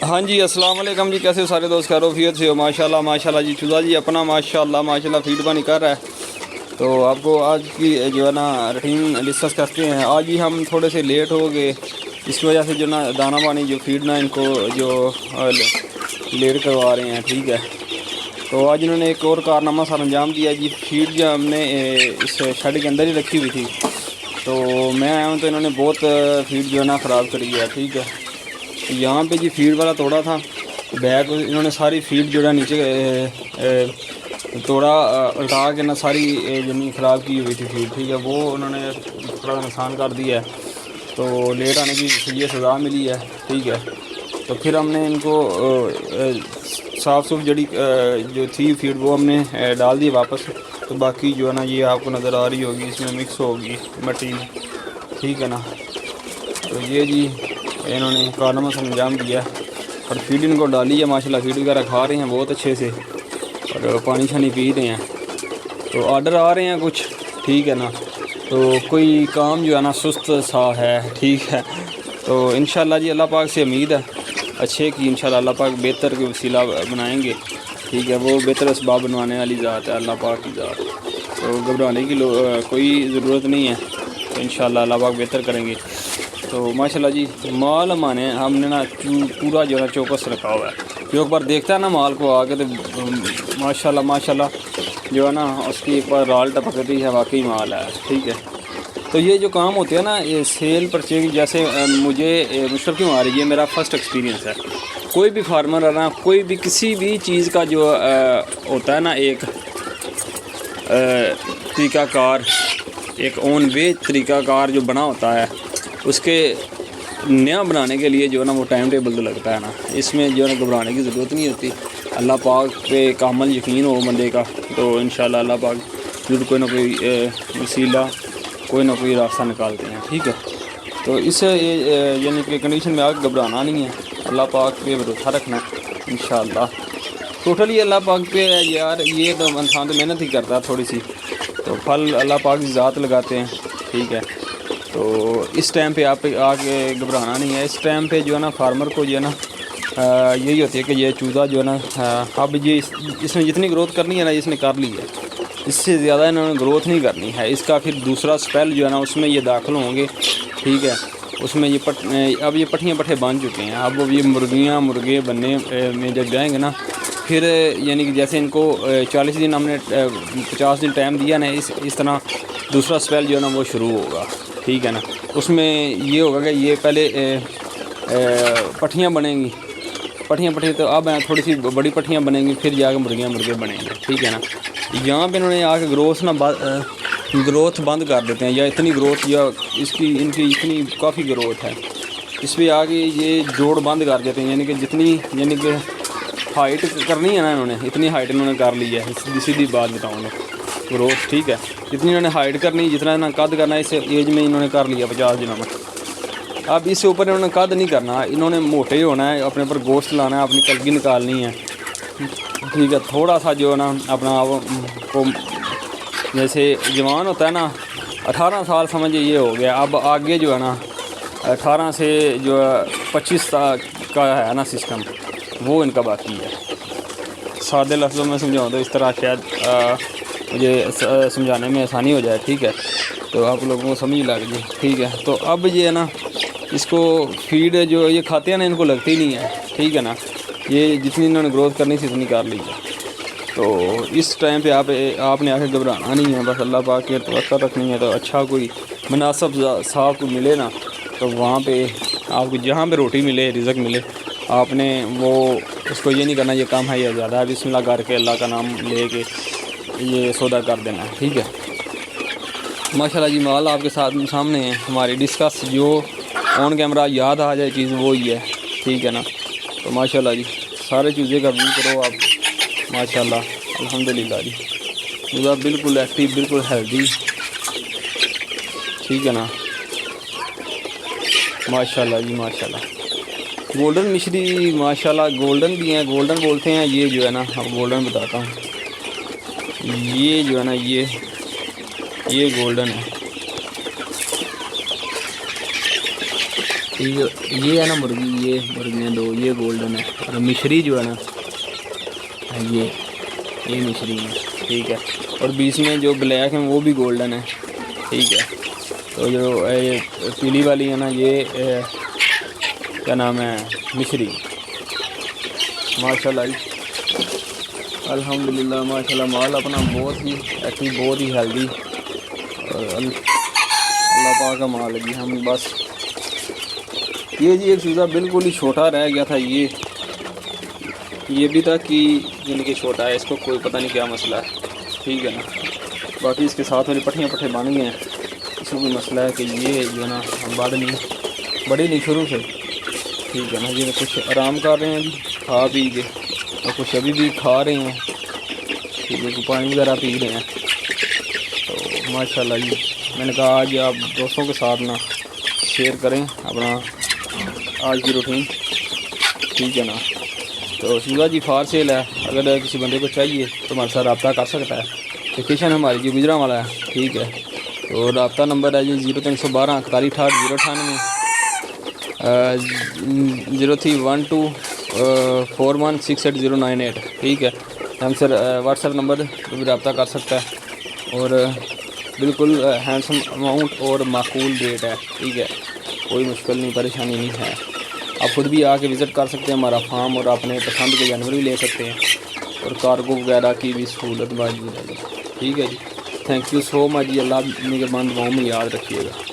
ہاں جی السلام علیکم جی، کیسے ہو سارے دوست؟ خیریت سے ہو؟ ماشاءاللہ جی چوزا جی اپنا ماشاءاللہ فیڈ پانی کر رہا ہے۔ تو آپ کو آج کی جو ہے نا روٹین ڈسکس کرتے ہیں۔ آج ہی ہم تھوڑے سے لیٹ ہو گئے، اس کی وجہ سے جو نا دانہ پانی جو فیڈ نا ان کو جو لیٹ کروا رہے ہیں، ٹھیک ہے۔ تو آج انہوں نے ایک اور کارنامہ سر انجام دیا جی۔ فیڈ جو ہم نے اس شیڈ کے اندر ہی رکھی ہوئی تھی، تو میں آیا ہوں تو انہوں نے بہت فیڈ جو ہے نا خراب کری ہے، ٹھیک ہے۔ یہاں پہ جی فیڈ والا توڑا تھا بیگ، انہوں نے ساری فیڈ جو ہے نیچے توڑا الٹا کے نا ساری یعنی خراب کی ہوئی تھی فیڈ، ٹھیک ہے۔ وہ انہوں نے تھوڑا نقصان کر دیا ہے، تو لیٹ آنے کی یہ سزا ملی ہے، ٹھیک ہے۔ تو پھر ہم نے ان کو صاف جڑی جو تھی فیڈ وہ ہم نے ڈال دی واپس۔ تو باقی جو ہے نا یہ آپ کو نظر آ رہی ہوگی، اس میں مکس ہوگی مٹی، ٹھیک ہے نا۔ تو یہ جی انہوں نے کارنامہ سر انجام دیا اور فیڈ ان کو ڈالی ہے، ماشاءاللہ فیڈ وغیرہ کھا رہے ہیں بہت اچھے سے، اور پانی شانی پی رہے ہیں۔ تو آرڈر آ رہے ہیں کچھ، ٹھیک ہے نا۔ تو کوئی کام جو ہے نا سست سا ہے، ٹھیک ہے۔ تو انشاءاللہ جی اللہ پاک سے امید ہے اچھے کی، انشاءاللہ اللہ پاک بہتر کے وسیلہ بنائیں گے، ٹھیک ہے۔ وہ بہتر اسباب بنوانے والی ذات ہے اللہ پاک کی ذات، تو گھبرانے کی کوئی ضرورت نہیں ہے، تو انشاءاللہ اللہ پاک بہتر کریں گے۔ تو ماشاءاللہ جی مال ہم نے نا پورا جو ہے چوکس رکھا ہوا ہے، جو ایک بار دیکھتا ہے نا مال کو آ کے تو ماشاءاللہ جو ہے نا اس کی ایک بار رال ٹپکتی ہے، واقعی مال ہے، ٹھیک ہے۔ تو یہ جو کام ہوتے ہیں نا یہ سیل پرچیز، جیسے مجھے مشکل کیوں آ رہی ہے، میرا فرسٹ ایکسپیرینس ہے۔ کوئی بھی فارمر ہے نا، کوئی بھی کسی بھی چیز کا جو ہوتا ہے نا ایک طریقہ کار، ایک اون وے طریقہ کار جو بنا ہوتا ہے، اس کے نیا بنانے کے لیے جو ہے نا وہ ٹائم ٹیبل تو لگتا ہے نا، اس میں جو ہے نا گھبرانے کی ضرورت نہیں ہوتی۔ اللہ پاک پہ کامل یقین ہو بندے کا، تو انشاءاللہ اللہ پاک ضرور کوئی نہ کوئی وسیلہ، کوئی نہ کوئی راستہ نکالتے ہیں، ٹھیک ہے۔ تو اس یعنی کہ کنڈیشن میں آگے گھبرانا نہیں ہے، اللہ پاک پہ بھروسہ رکھنا ہے انشاءاللہ۔ ٹوٹلی اللہ پاک پہ یار، یہ تو انسان تو محنت ہی کرتا ہے تھوڑی سی، تو پھل اللہ پاک کی ذات لگاتے ہیں، ٹھیک ہے۔ تو اس ٹائم پہ آپ آگے گھبرانا نہیں ہے۔ اس ٹائم پہ جو ہے نا فارمر کو جو ہے نا یہی ہوتی ہے کہ یہ چوزا جو ہے نا اب یہ اس نے جتنی گروتھ کرنی ہے نا اس نے کر لی ہے، اس سے زیادہ انہوں نے گروتھ نہیں کرنی ہے۔ اس کا پھر دوسرا سپیل جو ہے نا اس میں یہ داخل ہوں گے، ٹھیک ہے۔ اس میں اب یہ پٹھیاں پٹھے بن چکے ہیں، اب یہ مرغے بننے میں جب جائیں گے نا، پھر یعنی کہ جیسے ان کو 40 دن ہم نے 50 دن ٹائم دیا نا، اس طرح دوسرا سپیل جو ہے نا وہ شروع ہوگا، ٹھیک ہے نا۔ اس میں یہ ہوگا کہ یہ پہلے پٹھیاں بنیں گی، پٹھیاں تو اب تھوڑی سی بڑی پٹھیاں بنیں گی، پھر جا کے مرغے بنیں گے، ٹھیک ہے نا۔ یہاں پہ انہوں نے آ کے گروتھ بند کر دیتے ہیں، یا اتنی گروتھ، یا ان کی اتنی کافی گروتھ ہے، اس پہ آ کے یہ جوڑ بند کر دیتے ہیں، یعنی کہ جتنی یعنی کہ ہائٹ کرنی ہے نا انہوں نے، اتنی ہائٹ انہوں نے کر لی ہے۔ سیدھی بات بتاؤں گا گروتھ، ٹھیک ہے، جتنی انہوں نے ہائٹ کرنی، جتنا انہوں نے قد کرنا ہے اس ایج میں انہوں نے کر لیا 50 دنوں میں۔ اب اس سے اوپر انہوں نے قد نہیں کرنا، انہوں نے موٹے ہونا ہے، اپنے اوپر گوشت لانا ہے، اپنی کلگی نکالنی ہے، ٹھیک ہے۔ تھوڑا سا جو ہے نا اپنا کو جیسے جوان ہوتا ہے نا، 18 سال سمجھے یہ ہو گیا، اب آگے جو ہے نا 18 سے جو 25 کا ہے نا سسٹم، وہ ان کا باقی ہے۔ سادے لفظوں میں سمجھاؤں تو اس طرح شاید مجھے سمجھانے میں آسانی ہو جائے، ٹھیک ہے، تو آپ لوگوں کو سمجھ لگ جائے، ٹھیک ہے۔ تو اب یہ ہے نا اس کو فیڈ جو یہ کھاتے ہیں نا ان کو لگتی نہیں ہے، ٹھیک ہے نا، یہ جتنی انہوں نے گروتھ کرنی تھی اتنی کر لی ہے۔ تو اس ٹائم پہ آپ نے آ کے گھبرانا نہیں ہے، بس اللہ پاک کی توقع رکھنی ہے۔ تو اچھا کوئی مناسب صاحب کو ملے نا، تو وہاں پہ آپ کو جہاں پہ روٹی ملے، رزق ملے، آپ نے وہ اس کو یہ نہیں کرنا یہ کم ہے یا زیادہ ہے، بسم اللہ کر کے اللہ کا نام لے کے یہ سودا کر دینا ہے، ٹھیک ہے۔ ماشاءاللہ جی مال آپ کے سامنے ہے، ہماری ڈسکس جو آن کیمرہ یاد آ جائے چیز وہی ہے، ٹھیک ہے نا۔ تو ماشاءاللہ جی سارے چیزیں کا ویو کرو آپ، ماشاءاللہ الحمدللہ جی پورا بالکل ایکٹیو، بالکل ہیلدی، ٹھیک ہے نا۔ ماشاءاللہ جی ماشاءاللہ گولڈن مشری، ماشاءاللہ گولڈن بھی ہیں، گولڈن بولتے ہیں یہ جو ہے نا، اب گولڈن بتاتا ہوں، یہ جو ہے نا یہ گولڈن ہے، یہ ہے نا مرغی، یہ مرغیاں 2 یہ گولڈن ہے، اور مشری جو ہے نا یہ مشری ہے، ٹھیک ہے، اور بیچ میں جو بلیک ہیں وہ بھی گولڈن ہے، ٹھیک ہے۔ تو جو پیلی والی ہے نا یہ کیا نام ہے مشری، ماشاءاللہ جی الحمدللہ ماشاءاللہ مال اپنا بہت ہی ایکٹیو، بہت ہی ہیلدی، اور اللہ پاک کا مال ہے جی۔ ہم بس یہ جی ایک چوزہ بالکل ہی چھوٹا رہ گیا تھا، یہ بھی تھا کہ یعنی کہ چھوٹا ہے، اس کو کوئی پتہ نہیں کیا مسئلہ ہے، ٹھیک ہے نا۔ باقی اس کے ساتھ میری پٹھے بن گئے ہیں، اس کو کوئی مسئلہ ہے کہ یہ جو ہے نا بڑی نہیں شروع سے، ٹھیک ہے نا۔ یہ کچھ آرام کر رہے ہیں جی کھا پی کے، اور کچھ ابھی بھی کھا رہے ہیں، ٹھیک ہے، پانی وغیرہ پی رہے ہیں۔ تو ماشاءاللہ جی میں نے کہا آج آپ دوستوں کے ساتھ نا شیئر کریں اپنا آج کی روٹین، ٹھیک ہے نا۔ تو شیوا جی فار سیل ہے، اگر کسی بندے کو چاہیے تو ہمارے ساتھ رابطہ کر سکتا ہے۔ لوکیشن ہماری جی گجرانوالہ ہے، ٹھیک ہے۔ تو رابطہ نمبر ہے جی 0312 41 68 098 0312 4168 ٹھیک ہے۔ ہم سر واٹس ایپ نمبر پہ بھی رابطہ کر سکتا ہے، اور بالکل ہینڈسم اماؤنٹ اور معقول ریٹ ہے، ٹھیک ہے، کوئی مشکل نہیں، پریشانی نہیں ہے۔ آپ خود بھی آ کے وزٹ کر سکتے ہیں ہمارا فارم، اور اپنے پسند کے جانور بھی لے سکتے ہیں، اور کارگو وغیرہ کی بھی سہولت موجود ہے، ٹھیک ہے جی۔ تھینک یو سو مچ جی، اللہ نگہبان دعاؤں میں یاد رکھیے گا۔